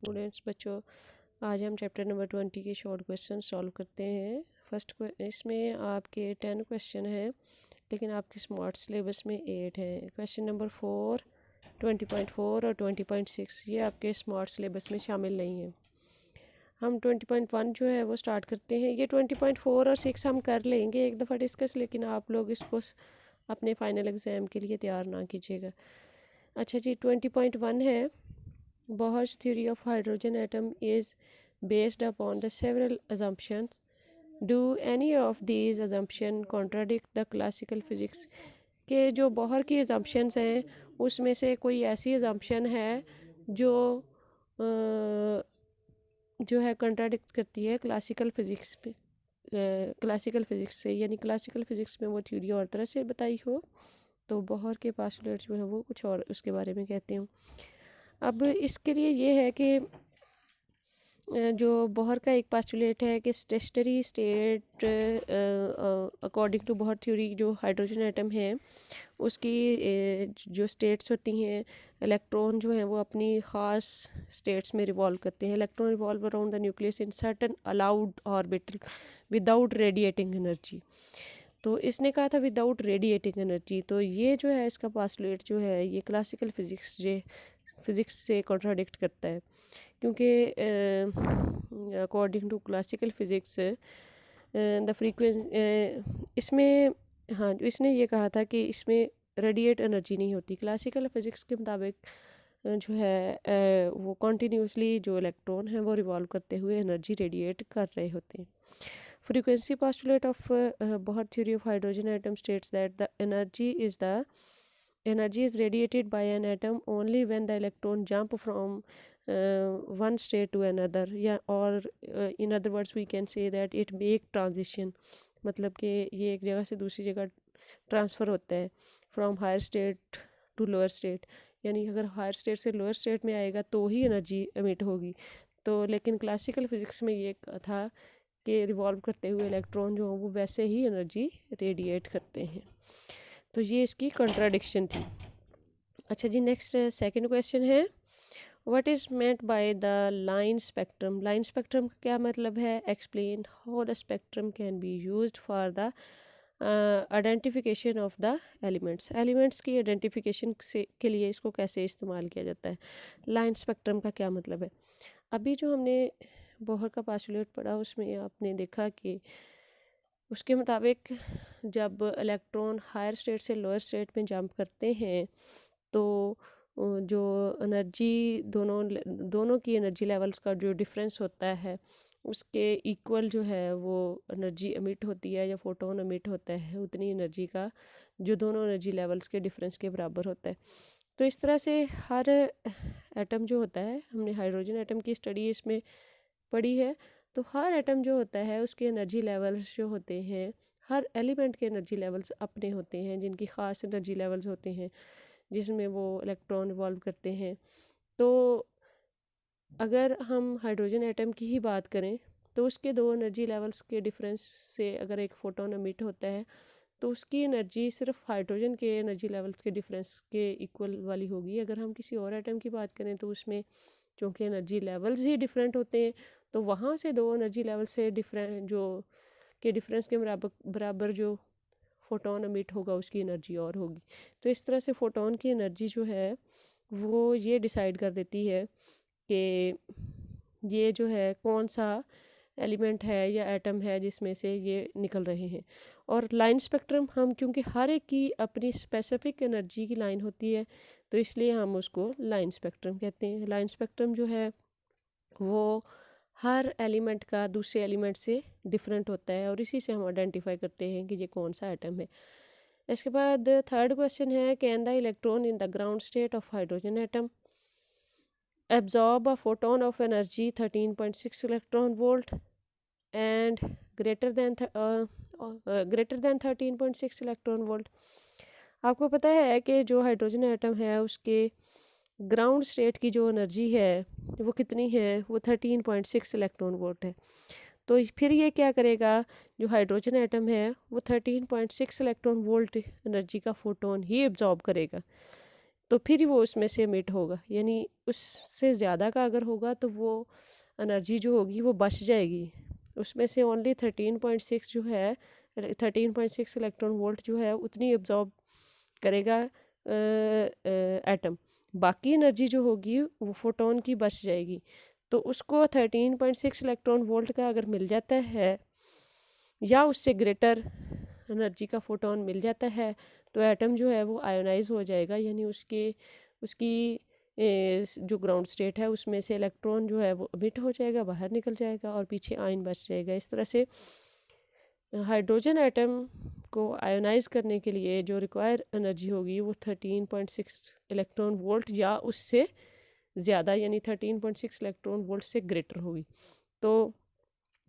Students बच्चों, आज हम चैप्टर नंबर 20 के शॉर्ट क्वेश्चन सॉल्व करते हैं। इसमें आपके 10 क्वेश्चन हैं, लेकिन आपके स्मार्ट सिलेबस में 8 हैं। क्वेश्चन नंबर 4, 20.4 और 20.6 ये आपके स्मार्ट सिलेबस में शामिल नहीं है। हम 20.1 जो है वो स्टार्ट करते हैं। ये 20.4 और 6 हम कर लेंगे एक दफ़ा डिस्कस, लेकिन आप लोग इसको अपने फाइनल एग्ज़ाम के लिए तैयार ना कीजिएगा। अच्छा जी, 20.1 है, Bohr's theory of hydrogen atom is based upon the several assumptions. Do any of these assumptions contradict the classical physics? के जो बोहर की assumptions हैं उसमें से कोई ऐसी assumption है जो जो है कंट्राडिक्ट करती है क्लासिकल फ़िज़िक्स पे, क्लासिकल फ़िज़िक्स से, यानी क्लासिकल फ़िज़िक्स में वो थ्योरी और तरह से बताई हो, तो बोहर के पास्टुलेट जो है वो कुछ और उसके बारे में कहते हैं। अब इसके लिए ये है कि जो बोहर का एक पास्टुलेट है कि stationary state according to Bohr theory जो हाइड्रोजन एटम है उसकी जो स्टेट्स होती हैं, इलेक्ट्रॉन जो हैं वो अपनी ख़ास स्टेट्स में रिवॉल्व करते हैं। Electron revolve around the nucleus in certain allowed orbital without radiating energy. तो इसने कहा था विदाउट रेडिएटिंग एनर्जी, तो ये जो है इसका पास्टुलेट जो है ये क्लासिकल फ़िज़िक्स से कॉन्ट्राडिक्ट करता है, क्योंकि according to classical physics the frequency इसमें, हाँ इसने ये कहा था कि इसमें रेडिएट एनर्जी नहीं होती। क्लासिकल फ़िज़िक्स के मुताबिक जो है वो कॉन्टीन्यूसली जो इलेक्ट्रॉन है वो रिवॉल्व करते हुए एनर्जी रेडिएट कर रहे होते हैं। Frequency postulate of Bohr theory of hydrogen atom states that the energy is radiated by an atom only when the electron jump from one state to another, या और in other words we can say that it make transition, मतलब कि ये एक जगह से दूसरी जगह ट्रांसफ़र होता है from higher state to lower state, यानी अगर हायर स्टेट से लोअर स्टेट में आएगा तो ही एनर्जी एमिट होगी। तो लेकिन क्लासिकल फ़िज़िक्स में ये था कि रिवॉल्व करते हुए इलेक्ट्रॉन जो वो वैसे ही एनर्जी रेडिएट करते हैं, तो ये इसकी कॉन्ट्राडिक्शन थी। अच्छा जी, नेक्स्ट सेकंड क्वेश्चन है, what is meant by the line spectrum. Line spectrum का क्या मतलब है? Explain how the spectrum can be used for the identification of the elements की आइडेंटिफिकेशन से के लिए इसको कैसे इस्तेमाल किया जाता है। लाइन स्पेक्ट्रम का क्या मतलब है? अभी जो हमने बोहर का पास्टुलेट पढ़ा उसमें आपने देखा कि उसके मुताबिक जब इलेक्ट्रॉन हायर स्टेट से लोअर स्टेट में जंप करते हैं तो जो एनर्जी दोनों की एनर्जी लेवल्स का जो डिफरेंस होता है उसके इक्वल जो है वो एनर्जी एमिट होती है या फोटोन एमिट होता है, उतनी एनर्जी का जो दोनों एनर्जी लेवल्स के डिफरेंस के बराबर होता है। तो इस तरह से हर एटम जो होता है, हमने हाइड्रोजन एटम की स्टडी इसमें पढ़ी है, तो हर एटम जो होता है उसके एनर्जी लेवल्स जो होते हैं, हर एलिमेंट के एनर्जी लेवल्स अपने होते हैं, जिनकी ख़ास एनर्जी लेवल्स होते हैं जिसमें वो इलेक्ट्रॉन इवॉल्व करते हैं। तो अगर हम हाइड्रोजन एटम की ही बात करें तो उसके दो एनर्जी लेवल्स के डिफरेंस से अगर एक फोटोन एमिट होता है तो उसकी एनर्जी सिर्फ हाइड्रोजन के एनर्जी लेवल्स के डिफरेंस के इक्वल वाली होगी। अगर हम किसी और एटम की बात करें तो उसमें चूँकि एनर्जी लेवल्स ही डिफरेंट होते हैं तो वहाँ से दो एनर्जी लेवल से डिफरेंस के बराबर जो फोटोन एमिट होगा उसकी एनर्जी और होगी। तो इस तरह से फोटोन की एनर्जी जो है वो ये डिसाइड कर देती है कि ये जो है कौन सा एलिमेंट है या एटम है जिसमें से ये निकल रहे हैं। और लाइन स्पेक्ट्रम हम क्योंकि हर एक की अपनी स्पेसिफिक एनर्जी की लाइन होती है तो इसलिए हम उसको लाइन स्पेक्ट्रम कहते हैं। लाइन स्पेक्ट्रम जो है वो हर एलिमेंट का दूसरे एलिमेंट से डिफरेंट होता है और इसी से हम आइडेंटिफाई करते हैं कि ये कौन सा एटम है। इसके बाद थर्ड क्वेश्चन है, can the electron in the ground state of hydrogen atom absorb a photon of energy 13.6 electron volt and greater than 13.6 electron volt. आपको पता है कि जो हाइड्रोजन एटम है उसके ग्राउंड स्टेट की जो एनर्जी है वो कितनी है? वो 13.6 इलेक्ट्रॉन वोल्ट है। तो फिर ये क्या करेगा, जो हाइड्रोजन एटम है वो 13.6 इलेक्ट्रॉन वोल्ट एनर्जी का फोटोन ही एब्जॉर्ब करेगा। तो फिर वो उसमें से एमिट होगा, यानी उससे ज़्यादा का अगर होगा तो वो एनर्जी जो होगी वो बच जाएगी। उसमें से ओनली 13.6 जो है 13.6 इलेक्ट्रॉन वोल्ट जो है उतनी एब्जॉर्ब करेगा एटम, बाकी एनर्जी जो होगी वो फोटोन की बच जाएगी। तो उसको 13.6 इलेक्ट्रॉन वोल्ट का अगर मिल जाता है या उससे ग्रेटर एनर्जी का फोटोन मिल जाता है तो एटम जो है वो आयोनाइज हो जाएगा, यानी उसकी जो ग्राउंड स्टेट है उसमें से इलेक्ट्रॉन जो है वो एमिट हो जाएगा, बाहर निकल जाएगा और पीछे आयन बच जाएगा। इस तरह से हाइड्रोजन एटम को आयोनाइज करने के लिए जो रिक्वायर एनर्जी होगी वो 13.6 इलेक्ट्रॉन वोल्ट या उससे ज़्यादा, यानी 13.6 इलेक्ट्रॉन वोल्ट से ग्रेटर होगी। तो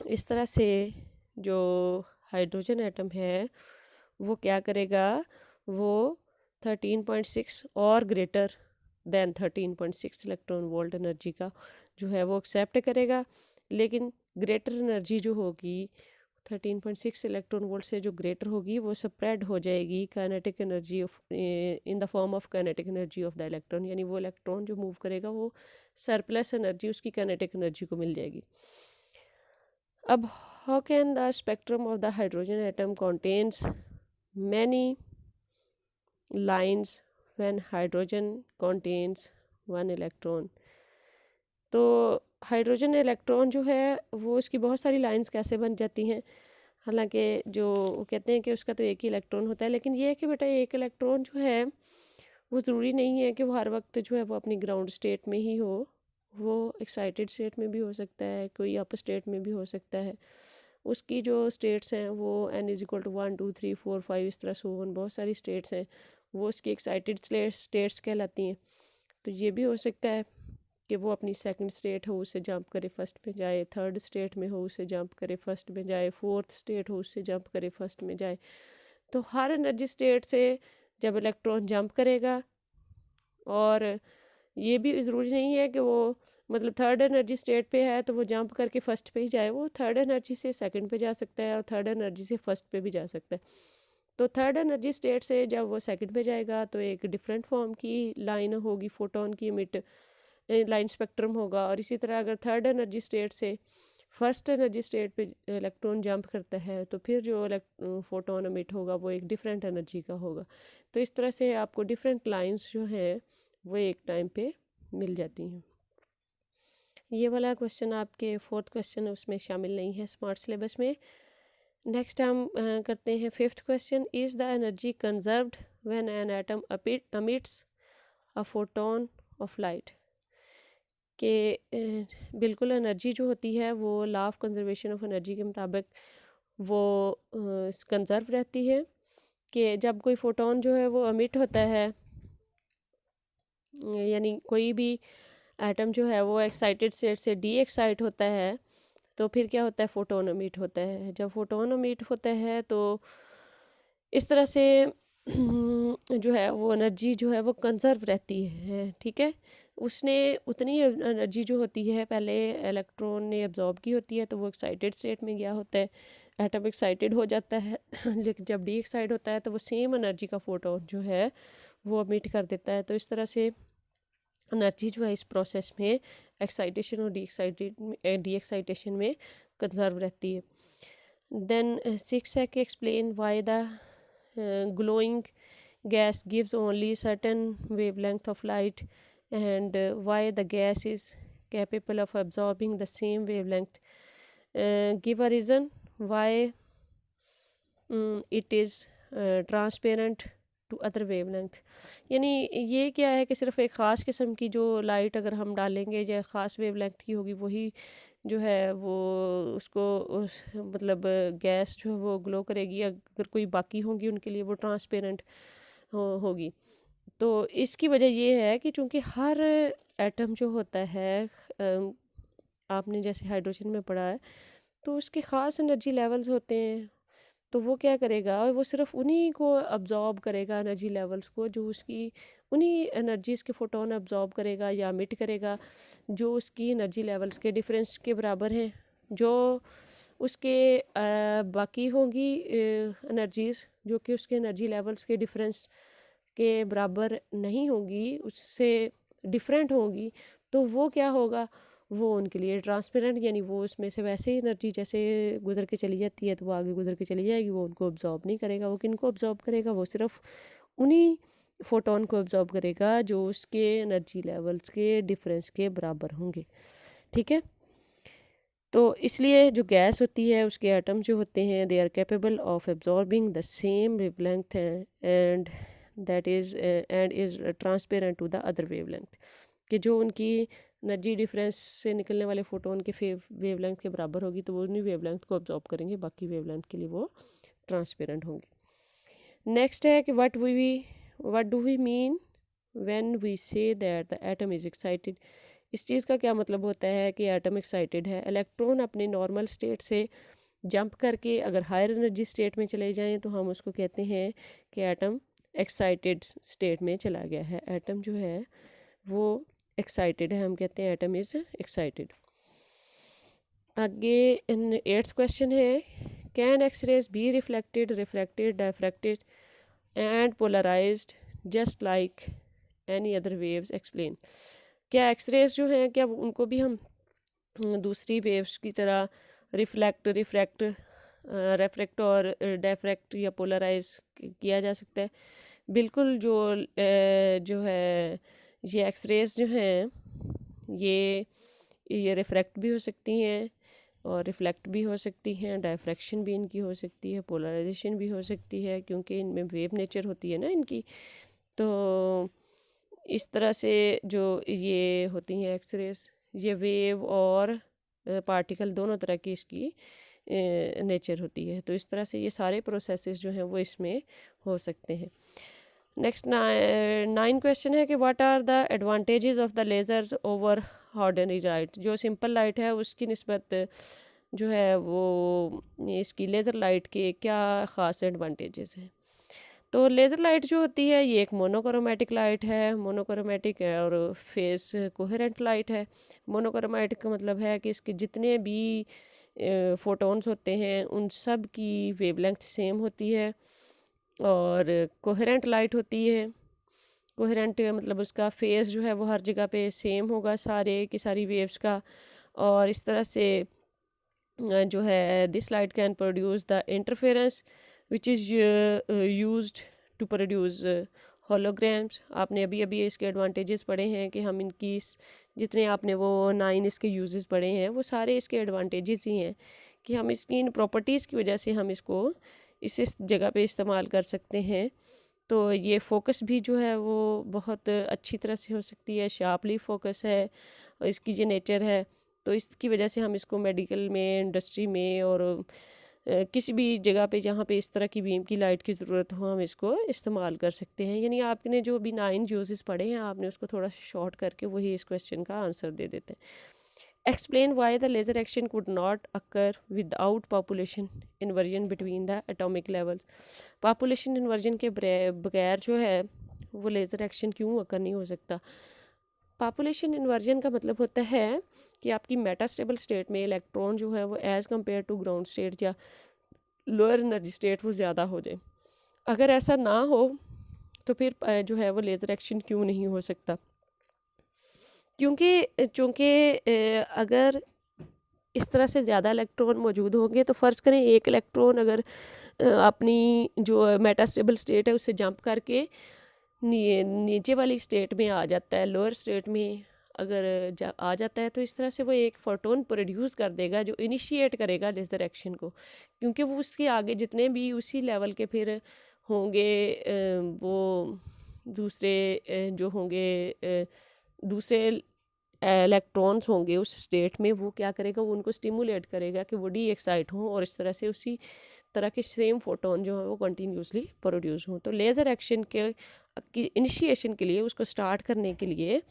इस तरह से जो हाइड्रोजन एटम है वो क्या करेगा, वो 13.6 और greater than 13.6 electron volt energy का जो है वो एक्सेप्ट करेगा, लेकिन ग्रेटर एनर्जी जो होगी 13.6 इलेक्ट्रॉन वोल्ट से जो ग्रेटर होगी वो स्प्रेड हो जाएगी kinetic energy of in the form of kinetic energy of the electron, यानी वो इलेक्ट्रॉन जो मूव करेगा वो सरप्लस एनर्जी उसकी काइनेटिक एनर्जी को मिल जाएगी। अब how can the spectrum of the hydrogen atom contains many lines when hydrogen contains 1 electron. तो हाइड्रोजन इलेक्ट्रॉन जो है वो उसकी बहुत सारी लाइंस कैसे बन जाती हैं, हालांकि जो कहते हैं कि उसका तो एक ही इलेक्ट्रॉन होता है, लेकिन ये है कि बेटा एक इलेक्ट्रॉन जो है वो ज़रूरी नहीं है कि वो हर वक्त जो है वो अपनी ग्राउंड स्टेट में ही हो, वो एक्साइटेड स्टेट में भी हो सकता है, कोई अप स्टेट में भी हो सकता है। उसकी जो स्टेट्स हैं वो n = 1 2 3 4 5 इस तरह से बहुत सारी स्टेट्स हैं, वो उसकी एक्साइटेड स्टेट्स कहलाती हैं। तो ये भी हो सकता है कि वो अपनी सेकंड स्टेट हो उससे जंप करे फर्स्ट में जाए, थर्ड स्टेट में हो उससे जंप करे फर्स्ट में जाए, फोर्थ स्टेट हो उससे जंप करे फर्स्ट में जाए। तो हर एनर्जी स्टेट से जब इलेक्ट्रॉन जंप करेगा, और ये भी ज़रूरी नहीं है कि वो मतलब थर्ड एनर्जी स्टेट पे है तो वो जंप करके फर्स्ट पे ही जाए, वो थर्ड एनर्जी से सेकंड पे जा सकता है और थर्ड एनर्जी से फर्स्ट पे भी जा सकता है। तो थर्ड एनर्जी स्टेट से जब वो सेकंड पे जाएगा तो एक डिफरेंट फॉर्म की लाइन होगी, फोटोन की एमिट लाइन स्पेक्ट्रम होगा। और इसी तरह अगर थर्ड एनर्जी स्टेट से फर्स्ट एनर्जी स्टेट पे इलेक्ट्रॉन जंप करता है तो फिर जो फोटोन एमिट होगा वो एक डिफरेंट एनर्जी का होगा। तो इस तरह से आपको डिफरेंट लाइंस जो हैं वो एक टाइम पे मिल जाती हैं। ये वाला क्वेश्चन आपके फोर्थ क्वेश्चन उसमें शामिल नहीं है स्मार्ट सिलेबस में। नेक्स्ट हम करते हैं fifth question, is the energy conserved when an atom emits a photon of light. कि बिल्कुल एनर्जी जो होती है वो law of conservation of energy के मुताबिक वो कंजर्व रहती है, कि जब कोई फोटोन जो है वो एमिट होता है, यानी कोई भी एटम जो है वो एक्साइटेड स्टेट से डी एक्साइट होता है तो फिर क्या होता है, फोटोन एमिट होता है। जब फोटोन एमिट होता है तो इस तरह से जो है वो एनर्जी जो है वो कंजर्व रहती है, ठीक है। उसने उतनी एनर्जी जो होती है पहले इलेक्ट्रॉन ने एब्जॉर्ब की होती है तो वो एक्साइटेड स्टेट में गया होता है, एटम एक्साइटेड हो जाता है लेकिन जब डी एक्साइट होता है तो वो सेम एनर्जी का फोटोन जो है वो एमिट कर देता है। तो इस तरह से एनर्जी जो है इस प्रोसेस में एक्साइटेशन और डी एक्साइटेशन में कंजर्व रहती है। देन 6 है कि explain why the glowing gas gives only certain wavelength of light and why the gas is capable of absorbing the same wavelength. Give a reason why it is transparent to other wavelength। यानी ये क्या है कि सिर्फ एक ख़ास किस्म की जो लाइट अगर हम डालेंगे या ख़ास वेवलेंथ की होगी वही जो है वो उसको मतलब गैस जो है वो ग्लो करेगी, अगर कोई बाकी होंगी उनके लिए वो ट्रांसपेरेंट होगी। तो इसकी वजह ये है कि चूँकि हर एटम जो होता है आपने जैसे हाइड्रोजन में पढ़ा है तो उसके ख़ास एनर्जी लेवल्स होते हैं, तो वो क्या करेगा, वो सिर्फ उन्हीं को अब्जॉर्ब करेगा एनर्जी लेवल्स को, जो उसकी उन्हीं एनर्जीज़ के फोटोन अब्जॉर्ब करेगा या एमिट करेगा जो उसकी एनर्जी लेवल्स के डिफरेंस के बराबर हैं। जो उसके बाकी होंगी एनर्जीज़ जो कि उसके एनर्जी लेवल्स के डिफरेंस के बराबर नहीं होगी, उससे डिफरेंट होगी, तो वो क्या होगा, वो उनके लिए ट्रांसपेरेंट, यानी वो उसमें से वैसे ही एनर्जी जैसे गुजर के चली जाती है तो वो आगे गुजर के चली जाएगी, वो उनको ऑब्जॉर्ब नहीं करेगा। वो किन को ऑब्जॉर्ब करेगा, वो सिर्फ उन्हीं फोटोन को ऑब्जॉर्ब करेगा जो उसके एनर्जी लेवल्स के डिफरेंस के बराबर होंगे। ठीक है, तो इसलिए जो गैस होती है उसके एटम जो होते हैं they are capable of absorbing the same wavelength and that is and is transparent to the other wavelength, कि जो उनकी एनर्जी डिफरेंस से निकलने वाले फोटोन के वेवलेंथ के बराबर होगी तो वो उन्हीं वेवलेंथ को ऑब्जॉर्ब करेंगे, बाकी वेवलेंथ के लिए वो ट्रांसपेरेंट होंगे। नेक्स्ट है कि what do we mean when we say that the atom is excited. इस चीज़ का क्या मतलब होता है कि एटम एक्साइटेड है। इलेक्ट्रॉन अपने नॉर्मल स्टेट से जंप करके अगर हायर एनर्जी स्टेट में चले जाएं तो हम उसको कहते हैं कि एटम एक्साइटेड स्टेट में चला गया है, एटम जो है वो एक्साइटेड है, हम कहते हैं एटम इज़ एक्साइटेड। आगे 8th क्वेश्चन है, can X rays be reflected, diffracted and polarised just like any other waves, explain. क्या एक्स रेज जो हैं क्या उनको भी हम दूसरी वेव्स की तरह रेफ्रेक्ट और डायफ्रैक्ट या पोलराइज किया जा सकता है? बिल्कुल, जो है ये एक्स रेज जो हैं ये रिफ्रैक्ट भी हो सकती हैं और रिफ्लेक्ट भी हो सकती हैं, डायफ्रैक्शन भी इनकी हो सकती है, पोलराइजेशन भी हो सकती है, क्योंकि इनमें वेव नेचर होती है ना इनकी। तो इस तरह से जो ये होती हैं एक्स रेज, ये वेव और पार्टिकल दोनों तरह की इसकी नेचर होती है। तो इस तरह से ये सारे प्रोसेसेस जो हैं वो इसमें हो सकते हैं। नेक्स्ट 9 क्वेश्चन है कि what are the advantages of the lasers over ordinary light. जो सिंपल लाइट है उसकी निस्बत जो है वो इसकी लेज़र लाइट के क्या ख़ास एडवांटेजेस हैं। तो लेज़र लाइट जो होती है ये एक मोनोक्रोमेटिक लाइट है, मोनोक्रोमेटिक है और फेस कोहेरेंट लाइट है। मोनोक्रोमेटिक का मतलब है कि इसके जितने भी फोटोन्स होते हैं उन सब की वेवलेंथ सेम होती है। और कोहेरेंट लाइट होती है, कोहेरेंट मतलब उसका फेस जो है वो हर जगह पे सेम होगा सारे की सारी वेव्स का। और इस तरह से जो है this light can produce the interference which is used to produce holograms. आपने अभी अभी इसके एडवांटेजेस पढ़े हैं कि हम इनकी जितने आपने वो 9 इसके यूजेस पढ़े हैं वो सारे इसके एडवांटेजेस ही हैं कि हम इसकी इन प्रॉपर्टीज़ की वजह से हम इसको इस जगह पे इस्तेमाल कर सकते हैं। तो ये फोकस भी जो है वो बहुत अच्छी तरह से हो सकती है, शार्पली फोकस है इसकी जो नेचर है। तो इसकी वजह से हम इसको मेडिकल में, इंडस्ट्री में और किसी भी जगह पे जहाँ पे इस तरह की बीम की लाइट की ज़रूरत हो हम इसको इस्तेमाल कर सकते हैं। यानी आपने जो अभी 9 यूजेस पढ़े हैं आपने उसको थोड़ा सा शॉर्ट करके वही इस क्वेश्चन का आंसर दे देते हैं। Explain why the laser action could not occur without population inversion between the atomic level. Population inversion के बगैर जो है वो लेज़र एक्शन क्यों अकर नहीं हो सकता। पॉपुलेशन इन्वर्जन का मतलब होता है कि आपकी मेटास्टेबल स्टेट में इलेक्ट्रॉन जो है वो as compare to ground state या लोअर एनर्जी स्टेट वो ज़्यादा हो जाए। अगर ऐसा ना हो तो फिर जो है वो लेज़र एक्शन क्यों नहीं हो सकता, चूँकि अगर इस तरह से ज़्यादा इलेक्ट्रॉन मौजूद होंगे तो फ़र्ज़ करें एक इलेक्ट्रॉन अगर अपनी जो मेटास्टेबल स्टेट है उससे जंप करके नीचे वाली स्टेट में आ जाता है, लोअर स्टेट में अगर आ जाता है तो इस तरह से वो एक फोटोन प्रोड्यूस कर देगा जो इनिशिएट करेगा लेज़र एक्शन को, क्योंकि वो उसके आगे जितने भी उसी लेवल के फिर होंगे वो दूसरे जो होंगे दूसरे इलेक्ट्रॉन्स होंगे उस स्टेट में, वो क्या करेगा, वो उनको स्टिमुलेट करेगा कि वो डी एक्साइट हों और इस तरह से उसी तरह के सेम फोटोन जो है वो कंटिन्यूसली प्रोड्यूस हों। तो लेज़र एक्शन के इनिशिएशन के लिए, उसको स्टार्ट करने के लिए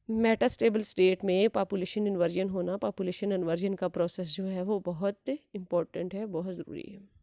मेटास्टेबल स्टेट में पॉपुलेशन इन्वर्जन होना, पॉपुलेशन इन्वर्जन का प्रोसेस जो है वो बहुत इम्पोर्टेंट है, बहुत ज़रूरी है।